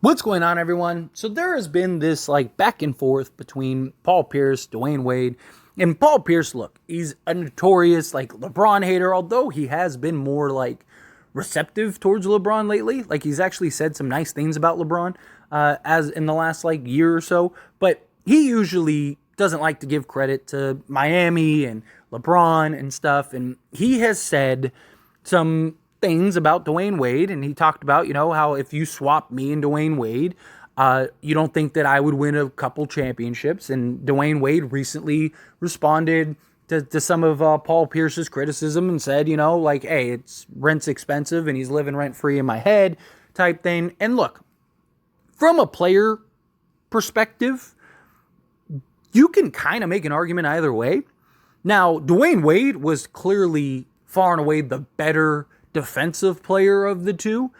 What's going on, everyone? So there has been this back and forth between Paul Pierce, Dwayne Wade, and Paul Pierce. Look, he's a notorious LeBron hater, although he has been more receptive towards LeBron lately. He's actually said some nice things about LeBron as in the last year or so. But he usually doesn't like to give credit to Miami and LeBron and stuff. And he has said some things about Dwayne Wade, and he talked about, how if you swap me and Dwayne Wade, you don't think that I would win a couple championships. And Dwayne Wade recently responded to some of Paul Pierce's criticism and said, hey, it's rent's expensive and he's living rent free in my head type thing. And look, from a player perspective, you can kind of make an argument either way. Now, Dwayne Wade was clearly far and away the better defensive player of the two,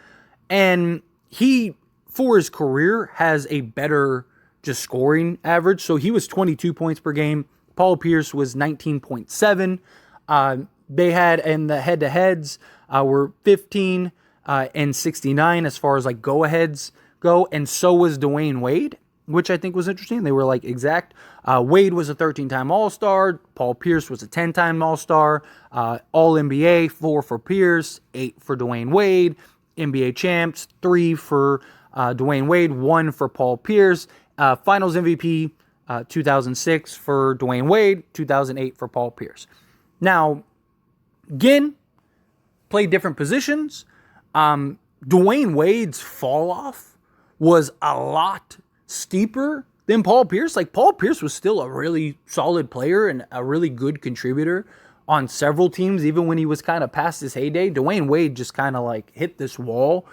and he, for his career, has a better just scoring average. So he was 22 points per game. Paul Pierce was 19.7. They had, in the head-to-heads, were 15 and 69 as far as go-aheads go, and so was Dwayne Wade, which I think was interesting. They were exact. Wade was a 13-time All-Star. Paul Pierce was a 10-time All-Star. All-NBA, 4 for Pierce, 8 for Dwayne Wade. NBA champs, 3 for Dwayne Wade, 1 for Paul Pierce. Finals MVP, 2006 for Dwayne Wade, 2008 for Paul Pierce. Now, again, played different positions. Dwayne Wade's fall-off was a lot steeper than Paul Pierce. Paul Pierce was still a really solid player and a really good contributor on several teams, even when he was kind of past his heyday. Dwayne Wade just kind of hit this wall,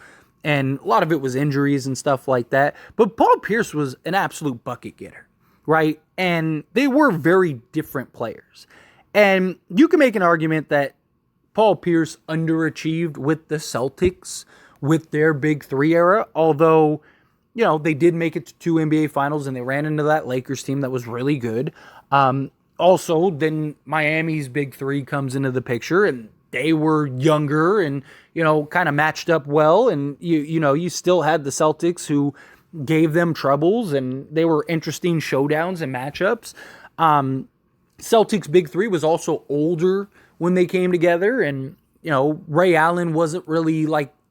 and a lot of it was injuries and stuff like that. But Paul Pierce was an absolute bucket getter, right? And they were very different players. And you can make an argument that Paul Pierce underachieved with the Celtics with their Big Three era, although they did make it to 2 NBA Finals, and they ran into that Lakers team that was really good. Also, then Miami's Big Three comes into the picture, and they were younger and, kind of matched up well. And, you still had the Celtics who gave them troubles, and they were interesting showdowns and matchups. Celtics Big Three was also older when they came together, and, Ray Allen wasn't really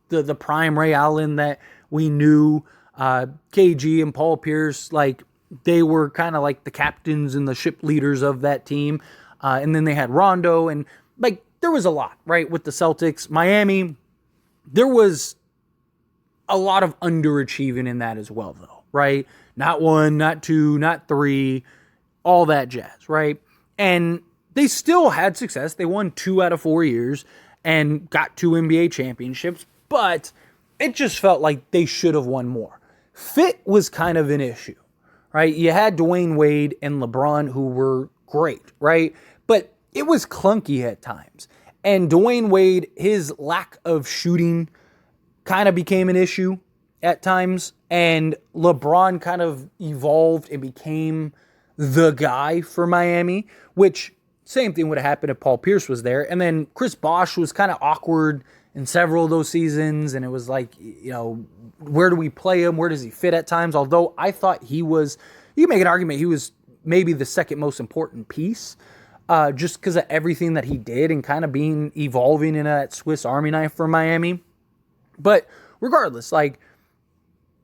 the prime Ray Allen that we knew. KG and Paul Pierce, they were kind of the captains and the ship leaders of that team. And then they had Rondo, and there was a lot, right? With the Celtics. Miami, there was a lot of underachieving in that as well, though, right? Not 1, not 2, not 3, all that jazz, right? And they still had success. They won 2 out of 4 years and got 2 NBA championships, but it just felt like they should have won more. Fit was kind of an issue, right? You had Dwayne Wade and LeBron who were great, right? But it was clunky at times. And Dwayne Wade, his lack of shooting kind of became an issue at times. And LeBron kind of evolved and became the guy for Miami, which same thing would have happened if Paul Pierce was there. And then Chris Bosh was kind of awkward in several of those seasons, and it was where do we play him? Where does he fit at times? Although I thought you can make an argument he was maybe the second most important piece, just because of everything that he did and kind of evolving in that Swiss Army knife for Miami. But regardless,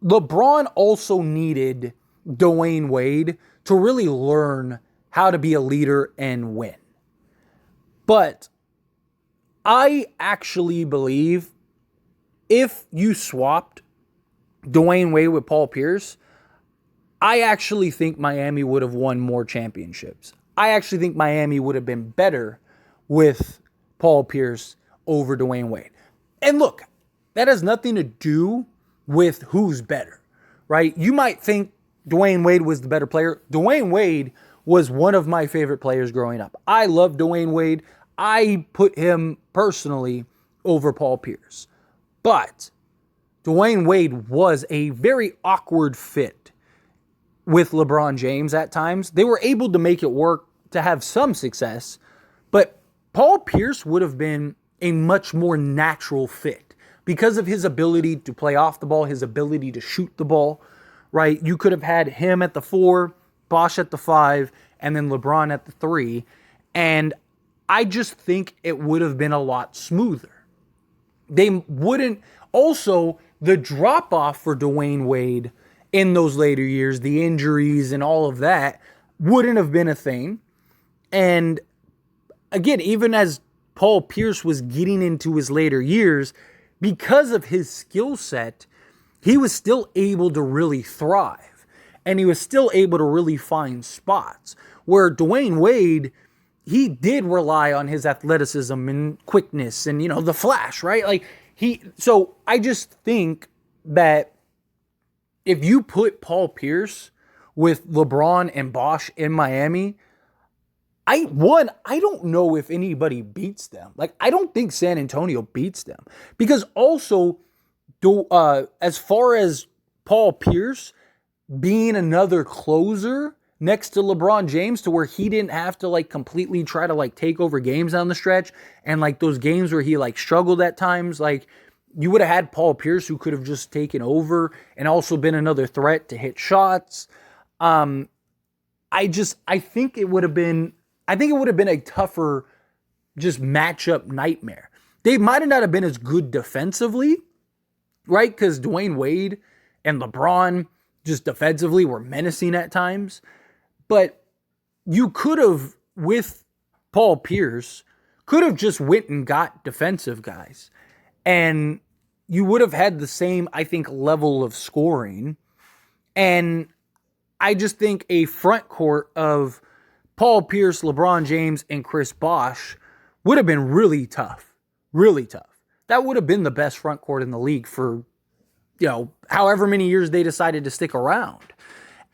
LeBron also needed Dwayne Wade to really learn how to be a leader and win. But I actually believe if you swapped Dwayne Wade with Paul Pierce, I actually think Miami would have won more championships. I actually think Miami would have been better with Paul Pierce over Dwayne Wade. And look, that has nothing to do with who's better, right? You might think Dwayne Wade was the better player. Dwayne Wade was one of my favorite players growing up. I love Dwayne Wade. I put him personally over Paul Pierce. But Dwayne Wade was a very awkward fit with LeBron James at times. They were able to make it work to have some success, but Paul Pierce would have been a much more natural fit because of his ability to play off the ball, his ability to shoot the ball, right? You could have had him at the 4, Bosh at the 5, and then LeBron at the 3. And I just think it would have been a lot smoother. They wouldn't. Also, the drop off for Dwayne Wade in those later years, the injuries and all of that, wouldn't have been a thing. And again, even as Paul Pierce was getting into his later years, because of his skill set, he was still able to really thrive. And he was still able to really find spots. Where Dwayne Wade, he did rely on his athleticism and quickness and, the flash, right? So I just think that if you put Paul Pierce with LeBron and Bosh in Miami, I don't know if anybody beats them. I don't think San Antonio beats them. Because also, as far as Paul Pierce being another closer next to LeBron James, to where he didn't have to completely try to take over games down the stretch, and those games where he struggled at times, you would have had Paul Pierce who could have just taken over and also been another threat to hit shots. I think it would have been a tougher just matchup nightmare. They might have not been as good defensively, right? Because Dwayne Wade and LeBron just defensively were menacing at times. But you could have, with Paul Pierce, could have just went and got defensive guys. And you would have had the same, I think, level of scoring. And I just think a front court of Paul Pierce, LeBron James, and Chris Bosh would have been really tough. Really tough. That would have been the best front court in the league for, however many years they decided to stick around.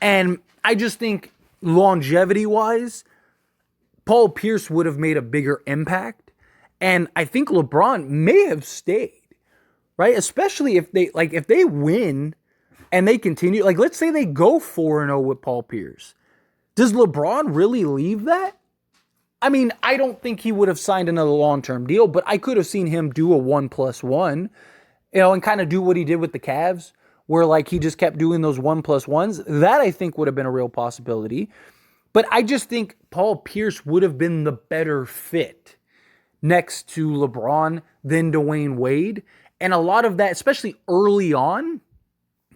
And I just think longevity-wise, Paul Pierce would have made a bigger impact. And I think LeBron may have stayed, right? Especially if they win and they continue, let's say they go 4-0 with Paul Pierce. Does LeBron really leave that? I mean, I don't think he would have signed another long-term deal, but I could have seen him do a 1+1, and kind of do what he did with the Cavs, where he just kept doing those 1+1s. That I think would have been a real possibility. But I just think Paul Pierce would have been the better fit next to LeBron than Dwayne Wade. And a lot of that, especially early on,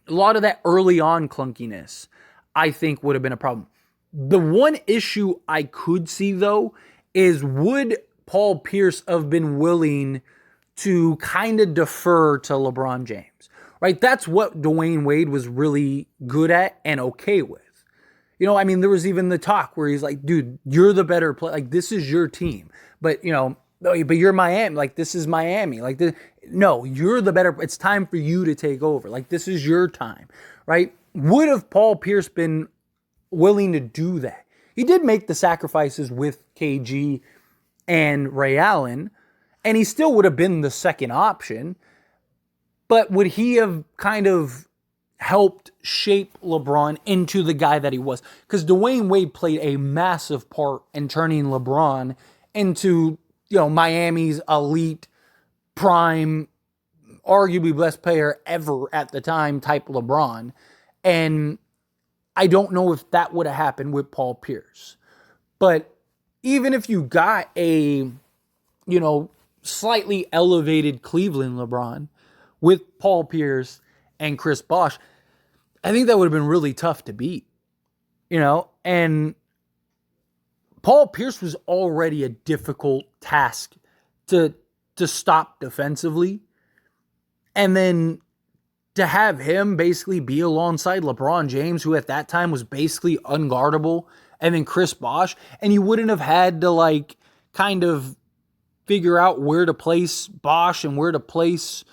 clunkiness, I think would have been a problem. The one issue I could see, though, is would Paul Pierce have been willing to kind of defer to LeBron James, right? That's what Dwayne Wade was really good at and okay with. There was even the talk where he's like, dude, you're the better player. This is your team. But, but you're Miami. This is Miami. No, you're the better. It's time for you to take over. This is your time, right? Would have Paul Pierce been willing to do that? He did make the sacrifices with KG and Ray Allen, and he still would have been the second option. But would he have kind of helped shape LeBron into the guy that he was? Because Dwayne Wade played a massive part in turning LeBron into, Miami's elite, prime, arguably best player ever at the time type LeBron. And I don't know if that would have happened with Paul Pierce. But even if you got a, slightly elevated Cleveland LeBron with Paul Pierce and Chris Bosh, I think that would have been really tough to beat. And Paul Pierce was already a difficult task to stop defensively. And then to have him basically be alongside LeBron James, who at that time was basically unguardable, and then Chris Bosh, and you wouldn't have had to kind of figure out where to place Bosh and where to place,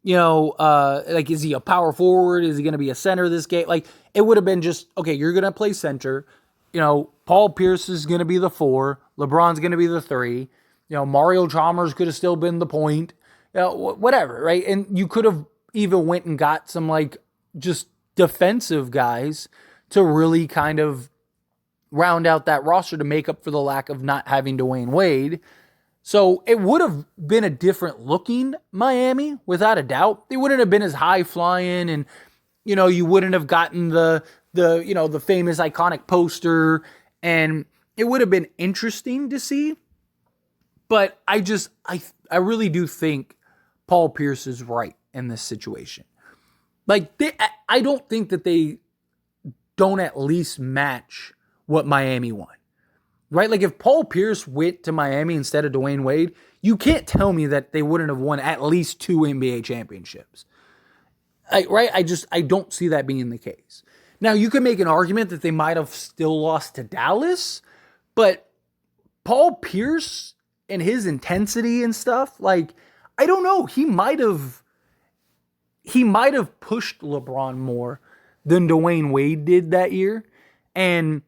is he a power forward? Is he going to be a center this game? It would have been just, okay, you're going to play center. Paul Pierce is going to be the 4. LeBron's going to be the 3. Mario Chalmers could have still been the point. Whatever, right? And you could have even went and got some just defensive guys to really kind of round out that roster to make up for the lack of not having Dwayne Wade. So it would have been a different looking Miami, without a doubt. They wouldn't have been as high flying, and you wouldn't have gotten the famous iconic poster, and it would have been interesting to see. But I really do think Paul Pierce is right in this situation. Like, I don't think that they don't at least match what Miami won. Right? Like, if Paul Pierce went to Miami instead of Dwayne Wade, you can't tell me that they wouldn't have won at least 2 NBA championships. Right? I don't see that being the case. Now, you could make an argument that they might have still lost to Dallas, but Paul Pierce and his intensity and stuff, like, I don't know. He might have pushed LeBron more than Dwayne Wade did that year. And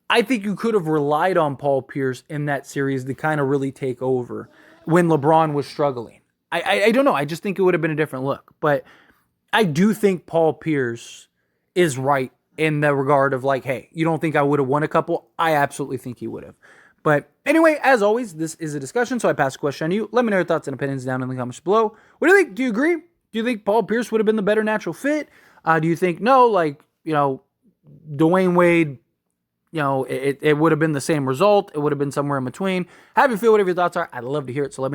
I think you could have relied on Paul Pierce in that series to kind of really take over when LeBron was struggling. I don't know. I just think it would have been a different look. But I do think Paul Pierce is right in the regard of, like, hey, you don't think I would have won a couple? I absolutely think he would have. But anyway, as always, this is a discussion, so I pass the question on to you. Let me know your thoughts and opinions down in the comments below. What do you think? Do you agree? Do you think Paul Pierce would have been the better natural fit? Do you think, no, like, Dwayne Wade, it would have been the same result? It would have been somewhere in between? How do you feel? Whatever your thoughts are, I'd love to hear it, so let me know.